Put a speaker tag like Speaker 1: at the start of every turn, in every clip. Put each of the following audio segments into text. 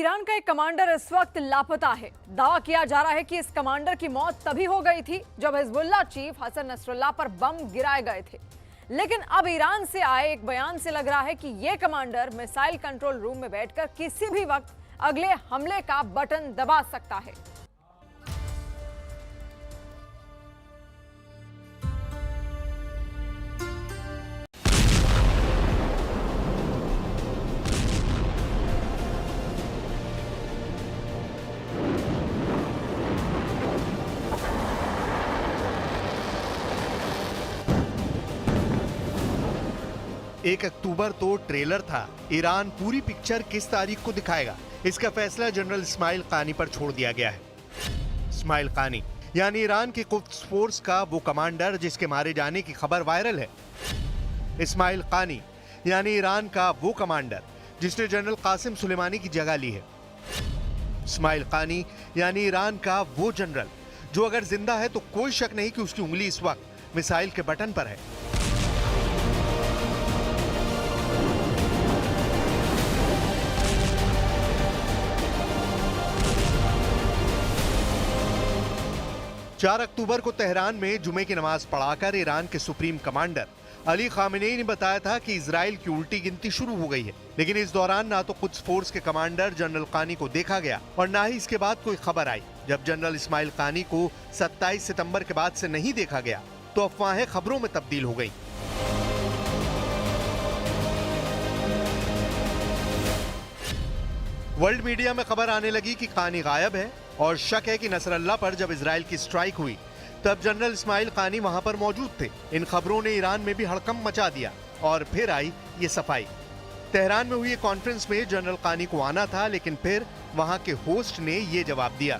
Speaker 1: Iran का एक commander इस वक्त लापता है। दावा किया जा रहा है कि इस कमांडर की मौत तभी हो गई थी जब हिजबुल्लाह चीफ हसन नसरुल्लाह पर बम गिराए गए थे। लेकिन अब ईरान से आए एक बयान से लग रहा है कि यह कमांडर मिसाइल कंट्रोल रूम में बैठकर किसी भी वक्त अगले हमले का बटन दबा सकता है।
Speaker 2: एक अक्टूबर तो ट्रेलर था। ईरान पूरी पिक्चर किस तारीख को दिखाएगा, इसका फैसला जनरल इस्माइल कानी पर छोड़ दिया गया है। इस्माइल कानी यानी ईरान की कुद्स फोर्स का वो कमांडर जिसके मारे जाने की खबर वायरल है। इस्माइल कानी यानी ईरान का वो कमांडर जिसने जनरल कासिम सुलेमानी की जगह ली है। इस्माइल कानी यानी ईरान का वो जनरल जो अगर जिंदा है तो कोई शक नहीं कि उसकी उंगली इस वक्त मिसाइल के बटन पर है। चार अक्टूबर को तेहरान में जुमे की नमाज पढ़ाकर ईरान के सुप्रीम कमांडर अली खामेनेई ने बताया था कि इजराइल की उल्टी गिनती शुरू हो गई है। लेकिन इस दौरान ना तो कुद्स फोर्स के कमांडर जनरल कानी को देखा गया और ना ही इसके बाद कोई खबर आई। जब जनरल इस्माइल कानी को 27 सितंबर के बाद से नहीं देखा गया तो अफवाहें खबरों में तब्दील हो गई। वर्ल्ड मीडिया में खबर आने लगी कि कानी गायब है और शक है कि नसरल्लाह पर जब इजराइल की स्ट्राइक हुई तब जनरल इस्माइल कानी वहां पर मौजूद थे। इन खबरों ने ईरान में भी हड़कंप मचा दिया और फिर आई ये सफाई। तेहरान में हुई कॉन्फ्रेंस में जनरल कानी को आना था, लेकिन फिर वहां के होस्ट ने ये जवाब दिया।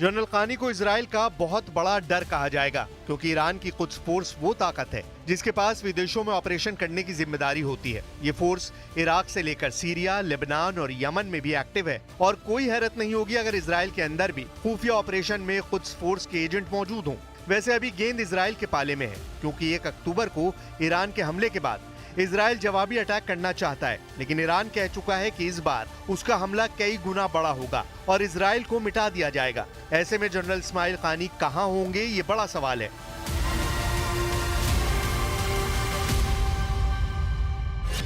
Speaker 2: जनरल कानी को इजराइल का बहुत बड़ा डर कहा जाएगा, क्योंकि ईरान की कुद्स फोर्स वो ताकत है जिसके पास विदेशों में ऑपरेशन करने की जिम्मेदारी होती है। ये फोर्स इराक से लेकर सीरिया, लेबनान और यमन में भी एक्टिव है और कोई हैरत नहीं होगी अगर इजराइल के अंदर भी खुफिया ऑपरेशन में कुद्स फोर्स के एजेंट मौजूद हों। वैसे अभी गेंद इजराइल के पाले में है, क्योंकि 1 अक्टूबर को ईरान के हमले के बाद इजराइल जवाबी अटैक करना चाहता है, लेकिन ईरान कह चुका है कि इस बार उसका हमला कई गुना बड़ा होगा और इजराइल को मिटा दिया जाएगा। ऐसे में जनरल इस्माइल कानी कहां होंगे, ये बड़ा सवाल है।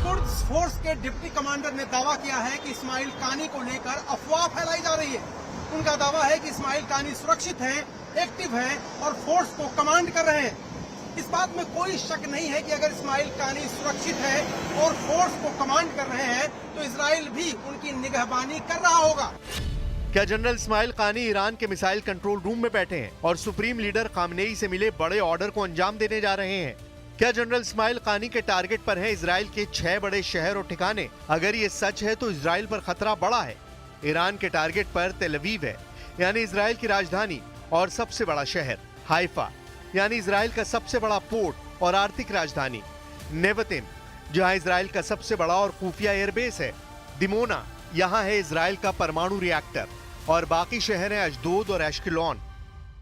Speaker 3: कुद्स फोर्स के डिप्टी कमांडर ने दावा किया है कि इस्माइल कानी को लेकर अफवाह फैलाई जा रही है। उनका दावा है कि इस्माइल कानी सुरक्षित है, एक्टिव है और फोर्स को कमांड कर रहे हैं। इस बात में कोई शक नहीं है कि अगर इस्माइल कानी सुरक्षित है और फोर्स को कमांड कर रहे हैं तो इजराइल भी उनकी निगहबानी कर रहा होगा।
Speaker 2: क्या जनरल इस्माइल कानी ईरान के मिसाइल कंट्रोल रूम में बैठे हैं और सुप्रीम लीडर खामेनेई से मिले बड़े ऑर्डर को अंजाम देने जा रहे हैं? क्या जनरल इस्माइल कानी के टारगेट पर हैं इजराइल के 6 बड़े शहर और ठिकाने? अगर ये सच है तो इजराइल पर खतरा बड़ा है। ईरान के टारगेट पर तेल अवीव है, यानी इजराइल की राजधानी और सबसे बड़ा शहर, हाइफा यानी इजराइल का सबसे बड़ा पोर्ट और आर्थिक राजधानी, नेवतिन जहां इजराइल का सबसे बड़ा और खुफिया एयरबेस है, दिमोना यहां है इजराइल का परमाणु रिएक्टर, और बाकी शहर हैं अशदोद और एश्केलॉन।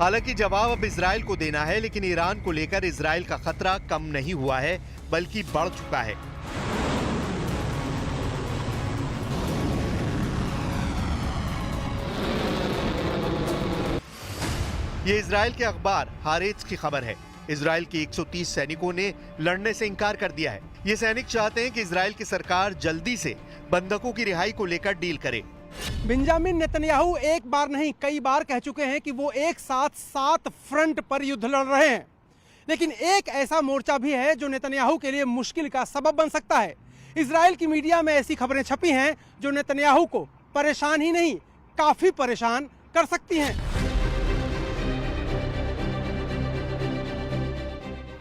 Speaker 2: हालांकि जवाब अब इजराइल को देना है, लेकिन ईरान को लेकर इजराइल का खतरा कम नहीं हुआ है बल्कि बढ़ चुका है। ये इजराइल के अखबार हारेट्स की खबर है। इजराइल के 130 सैनिकों ने लड़ने से इनकार कर दिया है। ये सैनिक चाहते हैं कि इजराइल की सरकार जल्दी से बंधकों की रिहाई को लेकर डील करे।
Speaker 3: बेंजामिन नेतन्याहू एक बार नहीं कई बार कह चुके हैं कि वो एक साथ 7 फ्रंट पर युद्ध लड़ रहे हैं। लेकिन एक ऐसा मोर्चा भी है जो नेतन्याहू के लिए मुश्किल का सबब बन सकता है। इजराइल की मीडिया में ऐसी खबरें छपी हैं जो नेतन्याहू को परेशान ही नहीं, काफी परेशान कर सकती हैं।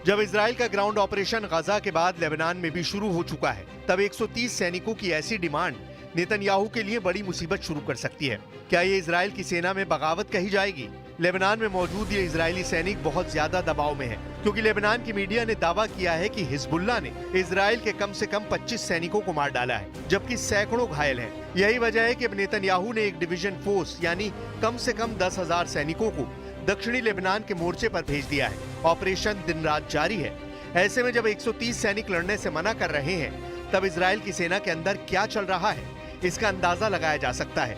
Speaker 2: जब इजराइल का ग्राउंड ऑपरेशन गजा के बाद लेबनान में भी शुरू हो चुका है, तब 130 सैनिकों की ऐसी डिमांड नेतन्याहू के लिए बड़ी मुसीबत शुरू कर सकती है। क्या ये इजराइल की सेना में बगावत कही जाएगी? लेबनान में मौजूद ये इजरायली सैनिक बहुत ज्यादा दबाव में है, क्योंकि लेबनान की मीडिया ने दावा किया है कि हिजबुल्लाह ने इजराइल के कम से कम 25 सैनिकों को मार डाला है, जबकि सैकड़ों घायल हैं। यही वजह है कि अब नेतन्याहू ने एक डिवीजन फोर्स यानी कम से कम 10,000 सैनिकों को दक्षिणी लेबनान के मोर्चे पर भेज दिया है। ऑपरेशन दिन रात जारी है। ऐसे में जब 130 सैनिक लड़ने से मना कर रहे हैं, तब इजराइल की सेना के अंदर क्या चल रहा है, इसका अंदाजा लगाया जा सकता है।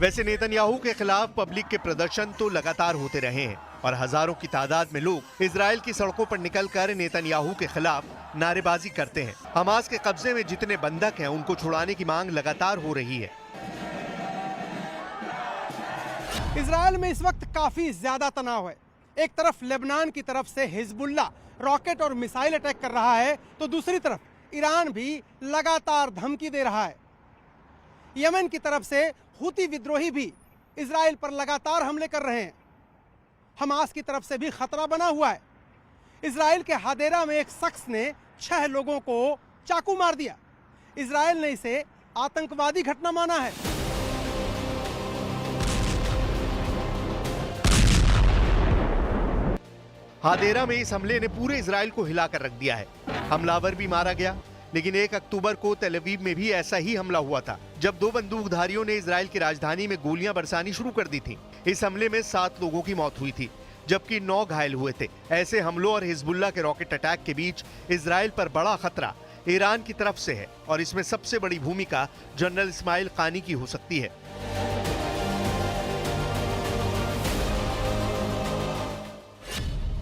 Speaker 2: वैसे नेतन्याहू के खिलाफ पब्लिक के प्रदर्शन तो लगातार होते रहे हैं और हजारों की तादाद में लोग इजराइल की सड़कों पर निकलकर नेतन्याहू के खिलाफ नारेबाजी करते हैं। हमास के कब्जे में जितने बंधक हैं, उनको छुड़ाने की मांग लगातार हो रही है।
Speaker 3: इजराइल में इस वक्त काफी ज्यादा तनाव है। एक तरफ लेबनान की तरफ से हिजबुल्लाह रॉकेट और मिसाइल अटैक कर रहा है, तो दूसरी तरफ ईरान भी लगातार धमकी दे रहा है। यमन की तरफ से हुती विद्रोही भी इजराइल पर लगातार हमले कर रहे हैं। हमास की तरफ से भी खतरा बना हुआ है। इजराइल के हादेरा में एक शख्स ने 6 लोगों को चाकू मार दिया। इजराइल ने इसे आतंकवादी घटना माना है।
Speaker 2: हादेरा में इस हमले ने पूरे इजराइल को हिलाकर रख दिया है। हमलावर भी मारा गया, लेकिन 1 अक्टूबर को तेल अवीव में भी ऐसा ही हमला हुआ था, जब 2 बंदूकधारियों ने इजराइल की राजधानी में गोलियां बरसानी शुरू कर दी थी। इस हमले में 7 लोगों की मौत हुई थी, जबकि 9 घायल हुए थे। ऐसे हमलों और हिजबुल्लाह के रॉकेट अटैक के बीच इजराइल पर बड़ा खतरा ईरान की तरफ से है, और इसमें सबसे बड़ी भूमिका जनरल इस्माइल कानी की हो सकती है।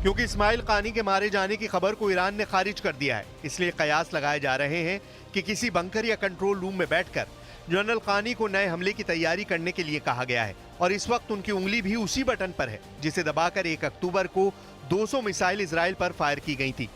Speaker 2: क्योंकि इस्माइल कानी के मारे जाने की खबर को ईरान ने खारिज कर दिया है, इसलिए कयास लगाए जा रहे हैं कि किसी बंकर या कंट्रोल रूम में बैठकर जनरल कानी को नए हमले की तैयारी करने के लिए कहा गया है। और इस वक्त उनकी उंगली भी उसी बटन पर है जिसे दबाकर 1 अक्टूबर को 200 मिसाइल इजराइल पर फायर की गई थी।